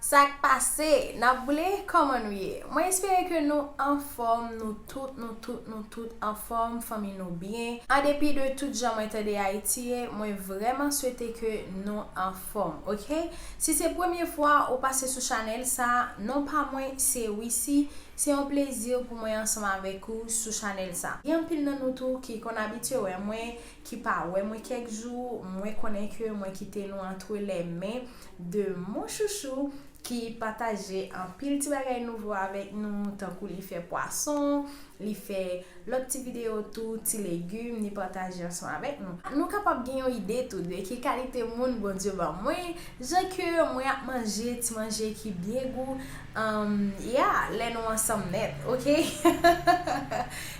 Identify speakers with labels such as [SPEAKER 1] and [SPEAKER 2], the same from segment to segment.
[SPEAKER 1] Ça passé, n'a voulu comment nous y est. Moi espère que nous en forme, nous toutes en forme, famille nous bien. En dépit de tout gens de Haïti, moi vraiment souhaiter que nous en forme, ok? Si c'est première fois ou passer sur channel ça, non pas moi, c'est ici. C'est un plaisir pour moi ensemble avec vous sur channel ça. Il y a un pile dans nous tout qui qu'on habitué ouais moi qui pas ouais moi quelques jours moi connais que moi qui était nous entre les mains de mon chouchou qui partageait un pile petit bagay nouveau avec nous tant qu'il fait poisson, il fait l'autre petite vidéo tout petit légumes, il partage ensemble avec nous. Nous capable gagner une idée tout de qui qualité monde bon Dieu ba moi, j'ai que moi manger qui bien goût yeah, les nous ensemble net, OK?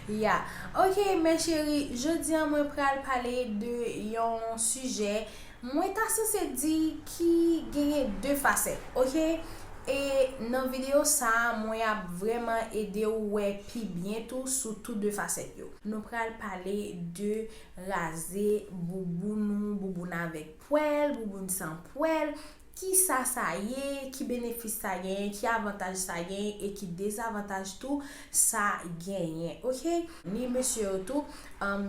[SPEAKER 1] Yeah. OK mes chéris, je dis à moi pral parler de un sujet moi ta censé dire qui gagne deux facettes, OK? Et dans la vidéo ça, moi a vraiment aidé ouais puis bientôt sur toutes deux facettes yo. Nous pral parler de raser bouboune avec poil, bouboune sans poil. Qui ça y est, qui bénéfice ça y est, qui avantage ça y est et qui désavantage tout ça gagne, ok? Ni monsieur tout,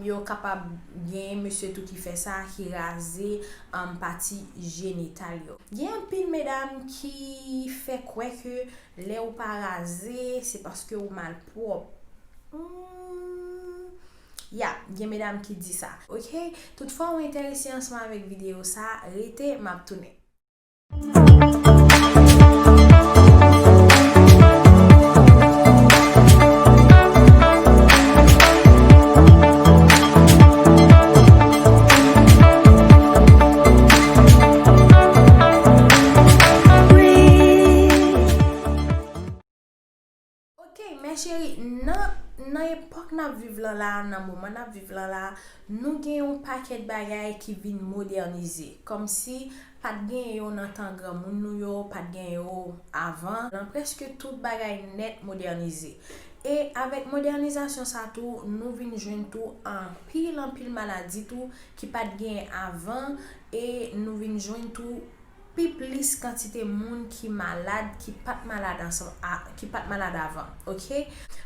[SPEAKER 1] yo capable gain monsieur tout qui fait ça, qui rase partie génitale yo. Gen un pile mesdames qui fait quoi que les ou pas raser, c'est parce que ou mal propre. Yeah, il y a mesdames qui dit ça, ok? Toutefois, on est intéressé ensemble avec vidéo ça, rete m'a tourner. Ok, mes chéris, nan époque n'a vivre là, nan moment n'a vivre là, nous gagnons un paquet de bagages qui viennent moderniser. Comme si pas de gain yo nan temps grand moun nou yo, pas de gain yo avant, dans presque tout bagage net modernisé. Et avec modernisation ça tout, nous vinn joindre tout en pile maladie tout qui pas de gain avant et nous vinn joindre tout plus quantité monde qui malade qui pas malade ensemble qui pas malade avant, OK?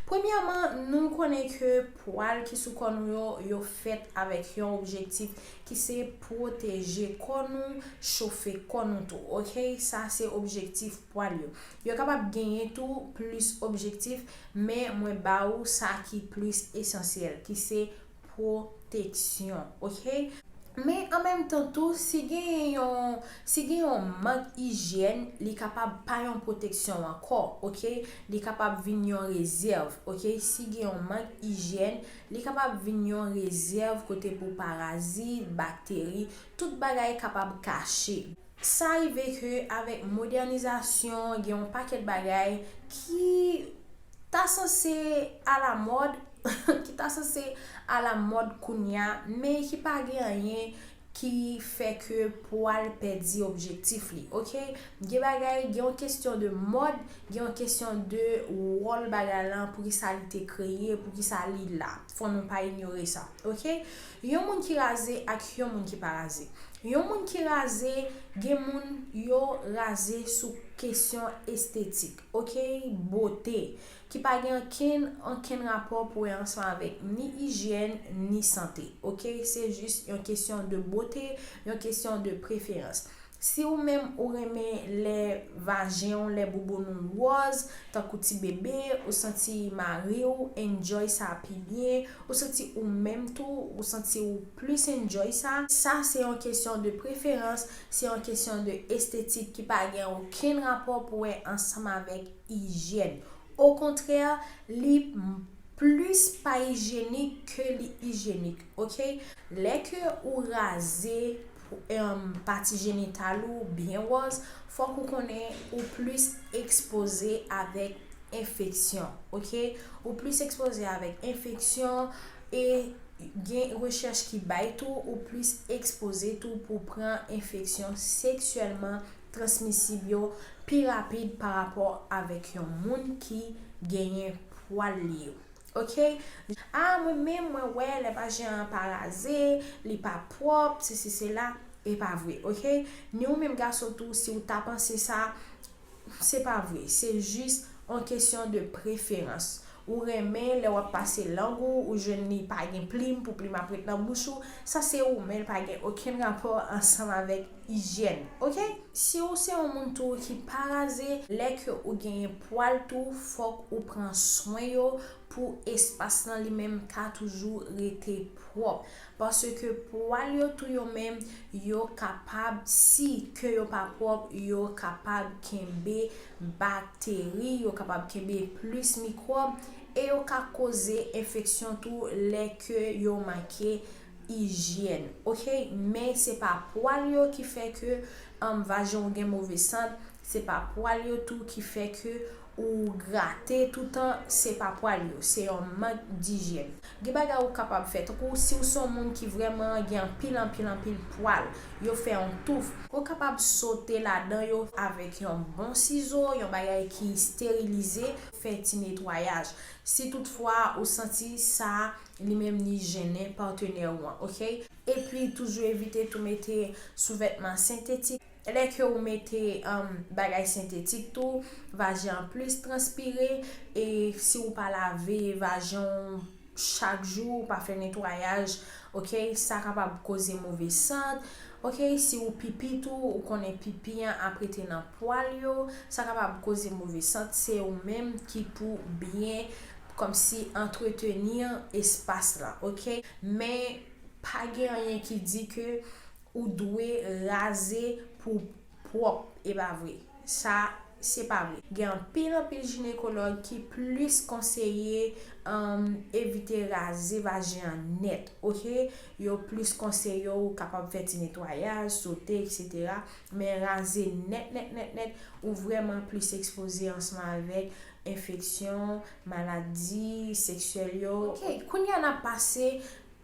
[SPEAKER 1] Premièrement, nous connaissons que poil qui sous nous yo fait avec un objectif qui c'est protéger nous, chauffer nous tout, OK? Ça c'est objectif poil yo capable gagner tout plus objectif mais moi ba ou ça qui plus essentiel qui c'est protection, OK? Mais en même temps tout si gen yon manque hygiène, li capable pas yon protection encore, OK? Li capable vinn yon réserve, OK? Si gen yon manque hygiène, li capable vinn yon réserve côté pour parasites, bactéries, tout bagay capable cacher. Ça arrive que avec modernisation, gen yon paquet de bagay qui ta censé à la mode qui ta censé à la mode kounya mais qui pas rien qui fait que poil perdre objectif li, OK? Gen bagay gen question de mode, gen question de rôle bagay lan pour qui ça été créé, pour qui ça li là. Faut non pas ignorer ça, OK? Yon moun qui rasé ak yon moun qui pas rasé. Yon moun qui rasé, gen moun yo rasé sous question esthétique, OK? Beauté qui pas aucun rapport pour ensemble avec ni hygiène ni santé, OK? C'est juste une question de beauté, une question de préférence. Si ou même ou aimez les vagins, les boubounou rose, tant que petit bébé, ou senti mari ou enjoy ça puis bien, ou senti ou même tout, ou senti ou plus enjoy ça. Ça c'est une question de préférence, c'est une question de esthétique qui pas aucun rapport pour ensemble avec hygiène. Au contraire, li plus pas hygiénique que li hygiénique, OK? Les que ou raser partie génitale ou bien rose, faut qu'on connaisse ou plus exposé avec infection, OK? Ou plus exposé avec infection et gen recherche qui baille tout ou plus exposé tout pour prendre infection sexuellement transmissible plus rapide par rapport avec un monde qui gagne poil li. OK? Ah, moi-même, ouais, les vagins pas rasés, les pas propres, c'est là, et pas vrai, OK? Nous, même garçon tout, si vous t'as pensé ça, c'est pas vrai, c'est juste en question de préférence. Ou remen le wap pase langou, ou je ni pa gen plim pou plim apret nan bouchou, sa se ou men pa gen oken rapor ansam avek hijyen, ok? Si ou se yon moun tou ki pa raze, lek ou gen poal tou, fok ou pran soin yo pou espas nan li men ka toujou rete prop. Parce ke poal yo tou yo men, yo kapab, si ke yo pa prop, yo kapab kenbe bakteri, yo kapab kenbe plus mikrob, e yo ka koze infeksyon tou le ke yo manke hijyen, ok? Men se pa poal yo ki fe ke vajon gen mouve sant, se pa poal yo tou ki fe ke ou gratte toutan, se pa poal yo, se yon mank d'hijyen. Ge baga ou kapab fet, ou si ou son moun ki vreman gen pil poal, yo fe yon touf, ou kapab sote la dan yo avek yon bon ciseau, yon bagay ki sterilize, fe ti netwayaj. Si toutfwa ou senti sa li menm ni jene partener wan, ok? E pi toujou evite tou mette sous-vêtement synthetique. Lè ke ou mette bagay synthetique tou, vajan plus transpire, e si ou pa lave vajan chak jou, pa fe netwayaj, ok? Sa kapab koze mouve sant. Ok, si ou pipi tou, ou konen pipi aprete nan poal yo, sa kapab koze mouve sant, se ou menm ki pou bien kom si entretenir espas la, ok? Men pa gen rien ki di ke ou dwe raze pou prop, e ba vre. Sa, se pa vre. Gen pil ginekolog ki plus konseye evite raze vajen net, ok? Yo plus konseye ou kapab fet ti netwayaj, sote, etc. Men raze net, ou vreman plus expose anseman avek infeksyon, maladi, seksuel yo. Ok, koun yan a pase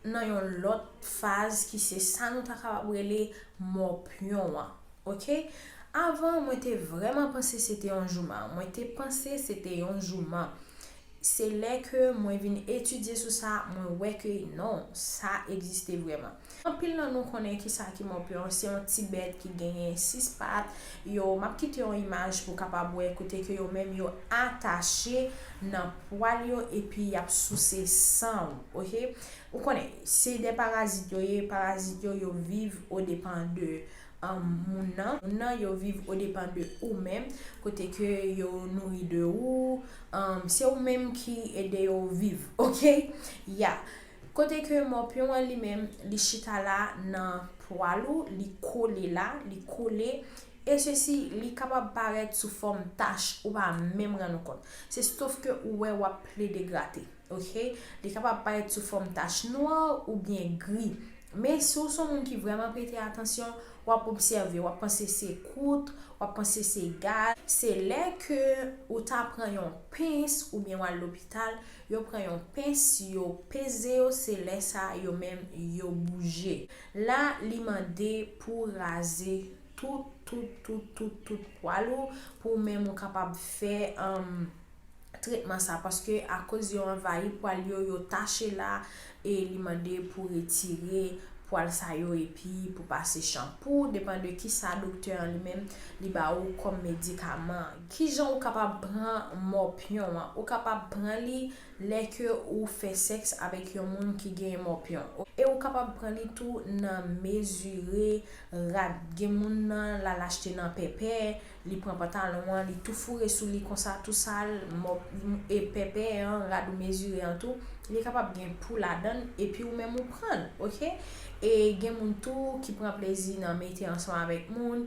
[SPEAKER 1] nan yon lot faz ki se sa nou ta kapab wele morpion wan, ok? Avan, mwen te vreman pense sete yon jouman. Mwen te pense sete yon jouman. Se lè ke mwen vin etudye sou sa, mwen weke non, sa egziste vreman. Anpil nan nou konen ki sa ki morpion, se yon ti bet ki genyen 6 pat, yo map kite yon imaj pou kapab wè kote ke yo men yo atache nan poal yo epi yap sou se sang, ok? Ou konen, se de parazit yo viv o depan de moun nan yo viv o depan de ou men, kote ke yo nouri de ou, se ou men ki ede yo viv, ok? Ya, kote ke morpion li men, li chita la nan poalou, li kole, e se si li kapab paret sou form tache ou pa mem ran nou kont. Se stof ke ou we wap ple degrate, ok? Li kapab paret sou form tache noir ou bien gris. Men si ou son moun ki vreman prete atensyon, wap observe, wap pense se kout, wap pense se gaz. Se lè ke ou ta pran yon pince ou bien wal l'hôpital, yo pran yon pince, yo peze yo, se lè sa yo men yo bouje. La li mande pou raze tout poalou pou men moun kapab fe tretman sa, paske a koz yo envahi poal yo tache la, e li mande pou retire poal sa yo epi pou pase shampoo, depan de ki sa doktor li men li ba ou kom medikaman. Ki jan ou kapab pran morpion, ou kapab pran li lè ke ou fe seks avek yon moun ki gen morpion. E ou kapab pran li tou nan mezure rad. Gen moun nan la lachete nan pepe, li pran pantalon, li tou fure sou li konsa tout sal, e pepe, rad ou mezure an tou, li kapab gen pou la dan, e pi ou men mou pran, ok? E gen moun tou ki pran plezi nan mette ansan avek moun,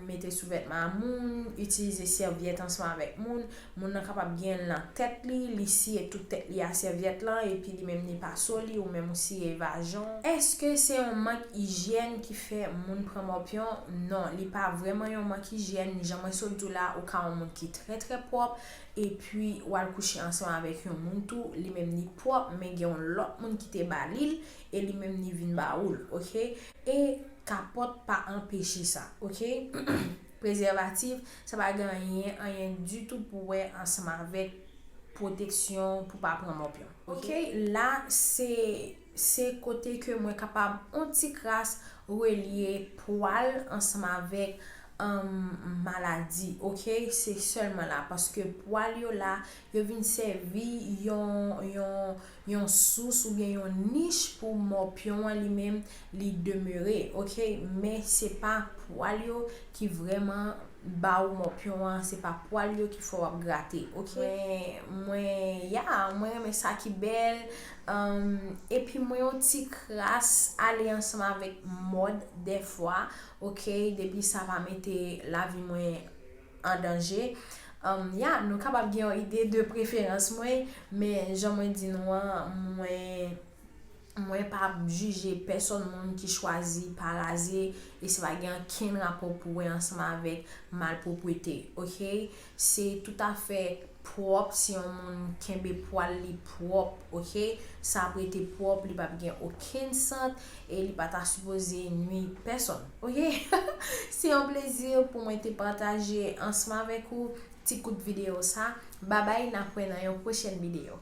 [SPEAKER 1] mette sous-vêtement moun, utilize serviette ansan avek moun, moun nan kapab gen lan tet li si et tout tet li a serviette lan, e pi li menm ni pa soli ou menm si evajon. Eske se yon mank hijyen ki fe moun pran morpion? Non, li pa vreman yon mank hijyen, ni janman sol tou la ou ka yon moun ki tre prop, e pi wal kouche ansan avek yon moun tou, li menm ni prop, men gen yon lot moun ki te balil, e li menm ni vin ba oul, ok? E kapot pa empêcher ça, ok? Préservatif, ça va gagner rien du tout pour ensemble avec protection pour pas prendre morpion. Ok? Là, c'est côté que moi capable anti crasse relier poil ensemble avec maladie, ok? C'est seulement là parce que poil yo là, yo vin servi yon source ou bien yon niche pour morpion lui-même li demeurer, ok? Mais c'est pas poil yo qui vraiment ba ou morpion, c'est pas poil yo qu'il faut gratter, ok? Moi mais ça qui belle. Et puis moi yon ti crasse aller ensemble avec mode des fois, ok, depuis ça va mettre la vie moins en danger. Nous capable gen une idée de préférence moi, mais j'aimerais dire moi pas juger personne monde qui choisit par raser et ça va gen aucun rapport pour ensemble avec malpropreté, ok? C'est tout à fait propre si on monde kembe poil li propre, ok? Ça peut être propre, li pas gen aucun sang et li pas ta supposé nuire personne, ok? C'est un plaisir pour moi de partager ensemble avec vous petit coup de vidéo ça. Bye bye, n'a dans une prochaine vidéo.